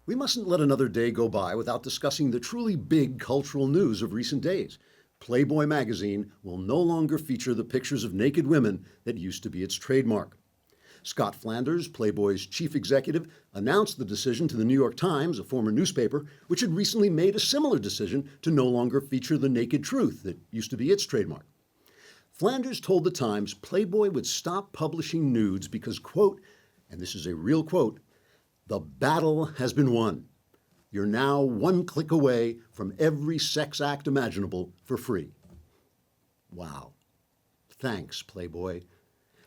We mustn't let another day go by without discussing the truly big cultural news of recent days. Playboy Magazine will no longer feature the pictures of naked women that used to be its trademark. Scott Flanders, Playboy's chief executive, announced the decision to the New York Times, a former newspaper, which had recently made a similar decision to no longer feature the naked truth that used to be its trademark. Flanders told the Times Playboy would stop publishing nudes because, quote, and this is a real quote, "The battle has been won. You're now one click away from every sex act imaginable for free." Wow. Thanks, Playboy.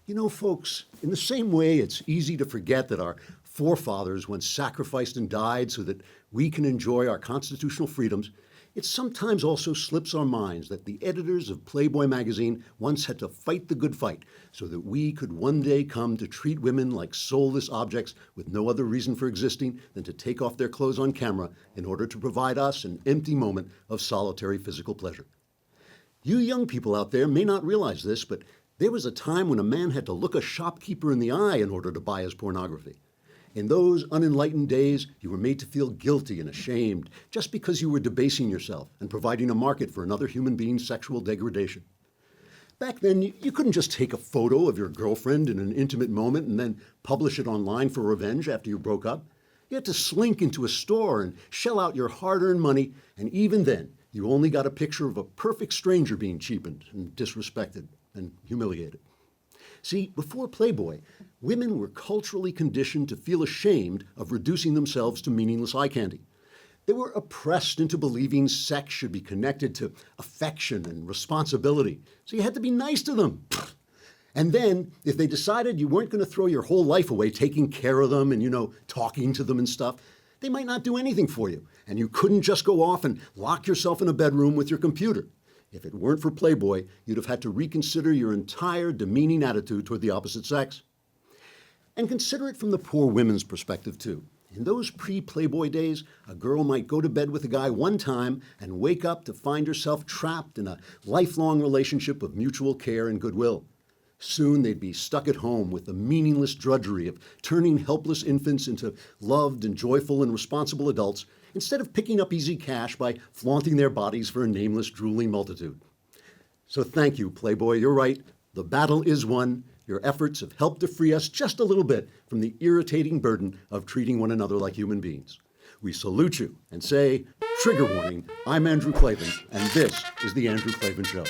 You know, folks, in the same way it's easy to forget that our forefathers once sacrificed and died so that we can enjoy our constitutional freedoms, it sometimes also slips our minds that the editors of Playboy magazine once had to fight the good fight so that we could one day come to treat women like soulless objects with no other reason for existing than to take off their clothes on camera in order to provide us an empty moment of solitary physical pleasure. You young people out there may not realize this, but there was a time when a man had to look a shopkeeper in the eye in order to buy his pornography. In those unenlightened days, you were made to feel guilty and ashamed just because you were debasing yourself and providing a market for another human being's sexual degradation. Back then, you couldn't just take a photo of your girlfriend in an intimate moment and then publish it online for revenge after you broke up. You had to slink into a store and shell out your hard-earned money, and even then, you only got a picture of a perfect stranger being cheapened and disrespected and humiliated. See, before Playboy, women were culturally conditioned to feel ashamed of reducing themselves to meaningless eye candy. They were oppressed into believing sex should be connected to affection and responsibility, so you had to be nice to them. And then, if they decided you weren't going to throw your whole life away taking care of them and, talking to them and stuff, they might not do anything for you, and you couldn't just go off and lock yourself in a bedroom with your computer. If it weren't for Playboy, you'd have had to reconsider your entire demeaning attitude toward the opposite sex. And consider it from the poor women's perspective, too. In those pre-Playboy days, a girl might go to bed with a guy one time and wake up to find herself trapped in a lifelong relationship of mutual care and goodwill. Soon they'd be stuck at home with the meaningless drudgery of turning helpless infants into loved and joyful and responsible adults instead of picking up easy cash by flaunting their bodies for a nameless, drooling multitude. So thank you, Playboy. You're right. The battle is won. Your efforts have helped to free us just a little bit from the irritating burden of treating one another like human beings. We salute you and say, trigger warning, I'm Andrew Klavan, and this is The Andrew Klavan Show.